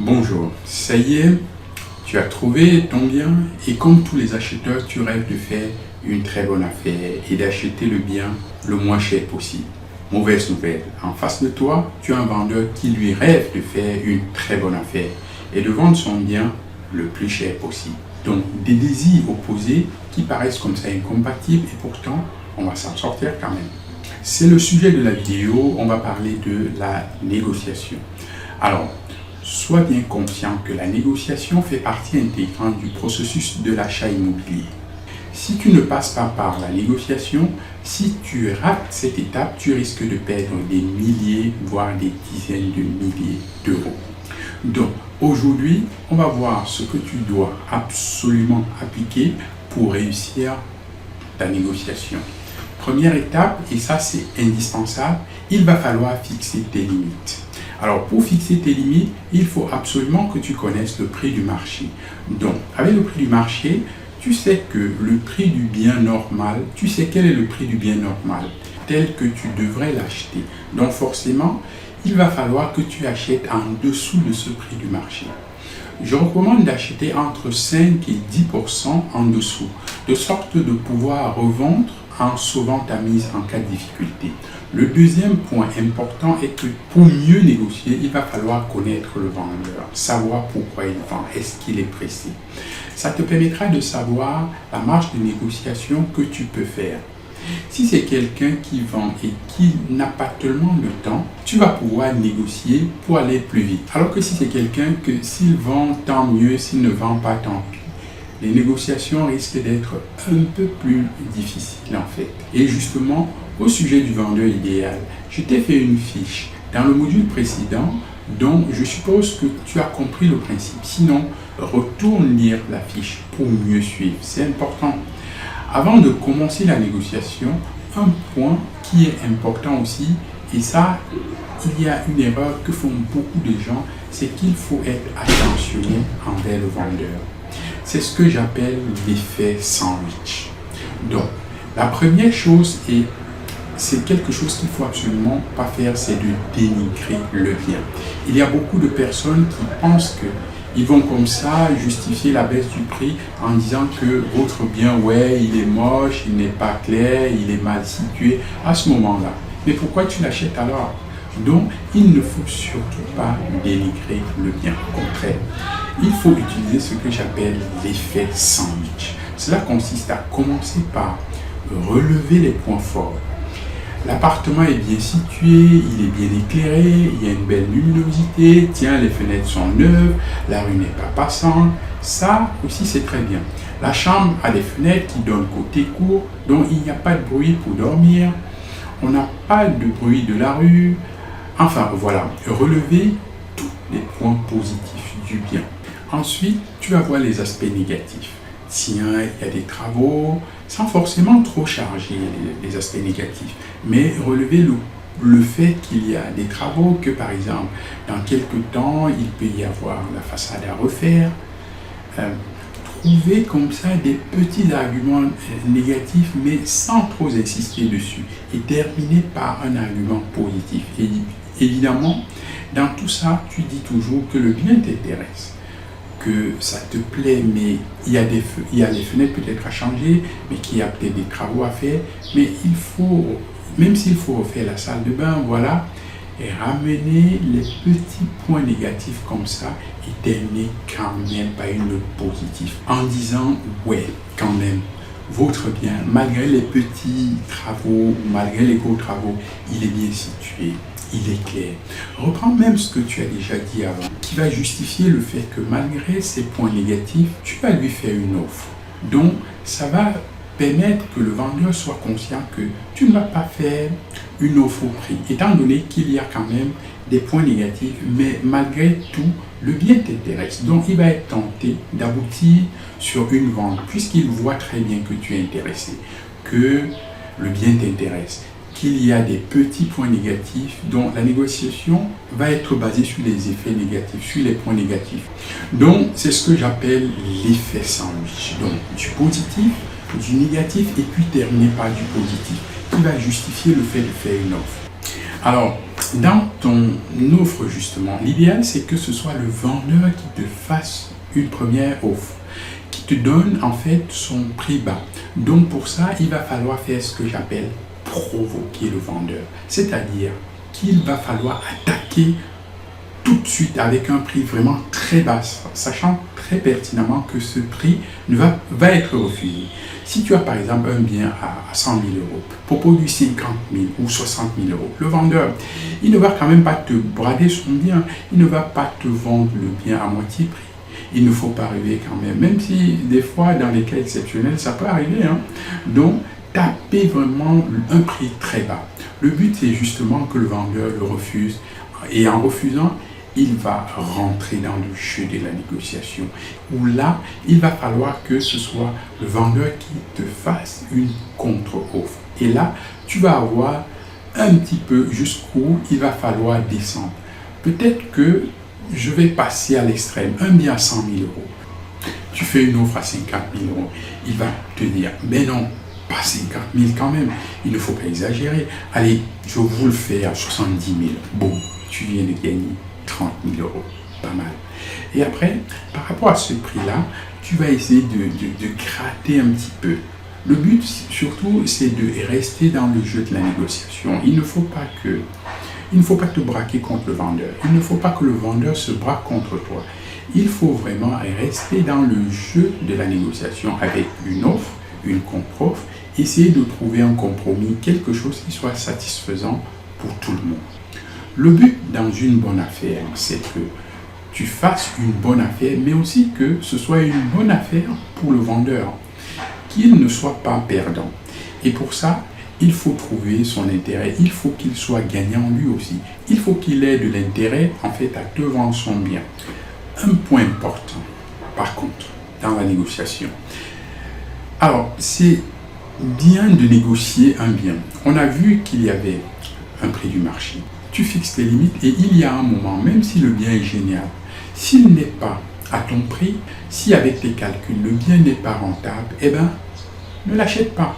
Bonjour, ça y est, tu as trouvé ton bien et comme tous les acheteurs, tu rêves de faire une très bonne affaire et d'acheter le bien le moins cher possible. Mauvaise nouvelle, en face de toi, tu as un vendeur qui lui rêve de faire une très bonne affaire et de vendre son bien le plus cher possible. Donc des désirs opposés qui paraissent comme ça incompatibles et pourtant on va s'en sortir quand même. C'est le sujet de la vidéo, on va parler de la négociation. Alors, sois bien conscient que la négociation fait partie intégrante du processus de l'achat immobilier. Si tu ne passes pas par la négociation, si tu rates cette étape, tu risques de perdre des milliers, voire des dizaines de milliers d'euros. Donc, aujourd'hui, on va voir ce que tu dois absolument appliquer pour réussir ta négociation. Première étape, et ça c'est indispensable, il va falloir fixer tes limites. Alors pour fixer tes limites, il faut absolument que tu connaisses le prix du marché. Donc avec le prix du marché, tu sais que le prix du bien normal, tu sais quel est le prix du bien normal, tel que tu devrais l'acheter. Donc forcément, il va falloir que tu achètes en dessous de ce prix du marché. Je recommande d'acheter entre 5 et 10% en dessous, de sorte de pouvoir revendre en sauvant ta mise en cas de difficulté. Le deuxième point important est que pour mieux négocier, il va falloir connaître le vendeur, savoir pourquoi il vend, est-ce qu'il est pressé. Ça te permettra de savoir la marge de négociation que tu peux faire. Si c'est quelqu'un qui vend et qui n'a pas tellement de temps, tu vas pouvoir négocier pour aller plus vite. Alors que si c'est quelqu'un que s'il vend, tant mieux, s'il ne vend pas, tant pis. Les négociations risquent d'être un peu plus difficiles en fait. Et justement, au sujet du vendeur idéal, je t'ai fait une fiche dans le module précédent dont je suppose que tu as compris le principe. Sinon, retourne lire la fiche pour mieux suivre. C'est important. Avant de commencer la négociation, un point qui est important aussi, et ça, il y a une erreur que font beaucoup de gens, c'est qu'il faut être attentionné envers le vendeur. C'est ce que j'appelle l'effet sandwich. Donc, la première chose, et c'est quelque chose qu'il ne faut absolument pas faire, c'est de dénigrer le bien. Il y a beaucoup de personnes qui pensent qu'ils vont comme ça justifier la baisse du prix en disant que votre bien, ouais, il est moche, il n'est pas clair, il est mal situé à ce moment-là. Mais pourquoi tu l'achètes alors? Donc, il ne faut surtout pas dénigrer le bien. Au contraire, il faut utiliser ce que j'appelle l'effet sandwich. Cela consiste à commencer par relever les points forts. L'appartement est bien situé, il est bien éclairé, il y a une belle luminosité, tiens, les fenêtres sont neuves, la rue n'est pas passante. Ça aussi, c'est très bien. La chambre a des fenêtres qui donnent côté cour, donc il n'y a pas de bruit pour dormir. On n'a pas de bruit de la rue. Enfin, voilà, relever tous les points positifs du bien. Ensuite, tu vas voir les aspects négatifs. Tiens, il y a des travaux, sans forcément trop charger les aspects négatifs, mais relever le fait qu'il y a des travaux, que par exemple, dans quelques temps, il peut y avoir la façade à refaire. Trouver comme ça des petits arguments négatifs, mais sans trop insister dessus, et terminer par un argument positif. Et évidemment, dans tout ça, tu dis toujours que le bien t'intéresse, que ça te plaît, mais il y a les fenêtres peut-être à changer, mais qu'il y a peut-être des travaux à faire, mais il faut, même s'il faut refaire la salle de bain, voilà, et ramener les petits points négatifs comme ça et terminer quand même par une note positive en disant ouais, quand même, votre bien, malgré les petits travaux, malgré les gros travaux, il est bien situé, il est clair. Reprends même ce que tu as déjà dit avant, qui va justifier le fait que malgré ces points négatifs, tu vas lui faire une offre. Donc, ça va permettre que le vendeur soit conscient que tu ne vas pas faire une offre au prix, étant donné qu'il y a quand même des points négatifs, mais malgré tout, le bien t'intéresse. Donc, il va être tenté d'aboutir sur une vente, puisqu'il voit très bien que tu es intéressé, que le bien t'intéresse, qu'il y a des petits points négatifs, dont la négociation va être basée sur les effets négatifs, sur les points négatifs. Donc, c'est ce que j'appelle l'effet sandwich. Donc, du positif, du négatif, et puis terminer par du positif, qui va justifier le fait de faire une offre. Alors, dans ton offre justement, l'idéal c'est que ce soit le vendeur qui te fasse une première offre, qui te donne en fait son prix bas. Donc pour ça, il va falloir faire ce que j'appelle provoquer le vendeur. C'est-à-dire qu'il va falloir attaquer tout de suite avec un prix vraiment très bas, sachant très pertinemment que ce prix va être refusé. Si tu as par exemple un bien à 100 000 euros, propose du 50 000 ou 60 000 euros, le vendeur, il ne va quand même pas te brader son bien, il ne va pas te vendre le bien à moitié prix. Il ne faut pas arriver quand même si des fois dans les cas exceptionnels ça peut arriver. Donc tapez vraiment un prix très bas. Le but c'est justement que le vendeur le refuse, et en refusant, il va rentrer dans le jeu de la négociation, où là, il va falloir que ce soit le vendeur qui te fasse une contre-offre. Et là, tu vas avoir un petit peu jusqu'où il va falloir descendre. Peut-être que je vais passer à l'extrême, un bien à 100 000 euros. Tu fais une offre à 50 000 euros. Il va te dire, mais non, pas 50 000 quand même, il ne faut pas exagérer. Allez, je vous le fais à 70 000. Bon, tu viens de gagner 30 000 euros, pas mal. Et après, par rapport à ce prix-là, tu vas essayer de gratter un petit peu. Le but, surtout, c'est de rester dans le jeu de la négociation. Il ne faut pas te braquer contre le vendeur. Il ne faut pas que le vendeur se braque contre toi. Il faut vraiment rester dans le jeu de la négociation avec une offre, une contre-offre, essayer de trouver un compromis, quelque chose qui soit satisfaisant pour tout le monde. Le but dans une bonne affaire, c'est que tu fasses une bonne affaire, mais aussi que ce soit une bonne affaire pour le vendeur, qu'il ne soit pas perdant. Et pour ça, il faut trouver son intérêt, il faut qu'il soit gagnant lui aussi. Il faut qu'il ait de l'intérêt en fait à te vendre son bien. Un point important, par contre, dans la négociation. Alors, c'est bien de négocier un bien. On a vu qu'il y avait un prix du marché. Tu fixes tes limites et il y a un moment, même si le bien est génial, s'il n'est pas à ton prix, si avec tes calculs le bien n'est pas rentable, eh bien, ne l'achète pas.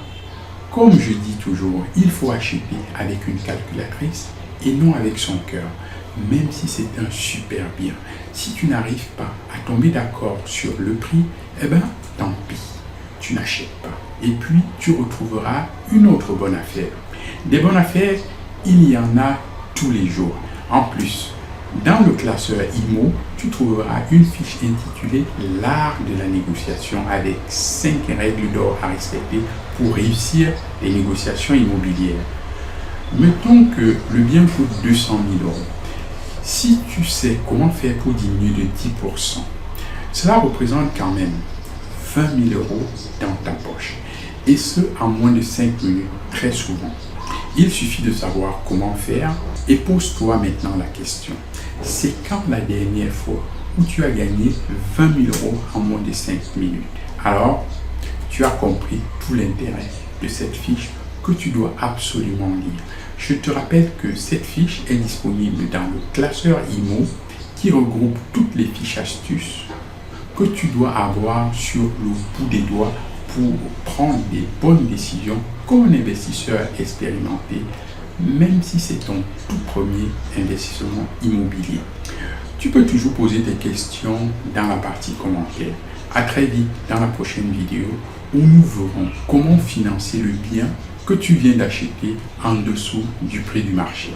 Comme je dis toujours, il faut acheter avec une calculatrice et non avec son cœur, même si c'est un super bien. Si tu n'arrives pas à tomber d'accord sur le prix, eh bien, tant pis, tu n'achètes pas. Et puis, tu retrouveras une autre bonne affaire. Des bonnes affaires, il y en a tous les jours. En plus, dans le classeur IMO, tu trouveras une fiche intitulée L'art de la négociation avec 5 règles d'or à respecter pour réussir les négociations immobilières. Mettons que le bien coûte 200 000 euros. Si tu sais comment faire pour diminuer de 10%, cela représente quand même 20 000 euros dans ta poche. Et ce, en moins de 5 minutes, très souvent. Il suffit de savoir comment faire et pose-toi maintenant la question. C'est quand la dernière fois où tu as gagné 20 000 euros en moins de 5 minutes? Alors, tu as compris tout l'intérêt de cette fiche que tu dois absolument lire. Je te rappelle que cette fiche est disponible dans le classeur IMO qui regroupe toutes les fiches astuces que tu dois avoir sur le bout des doigts pour prendre des bonnes décisions comme un investisseur expérimenté, même si c'est ton tout premier investissement immobilier. Tu peux toujours poser tes questions dans la partie commentaires. À très vite dans la prochaine vidéo où nous verrons comment financer le bien que tu viens d'acheter en dessous du prix du marché.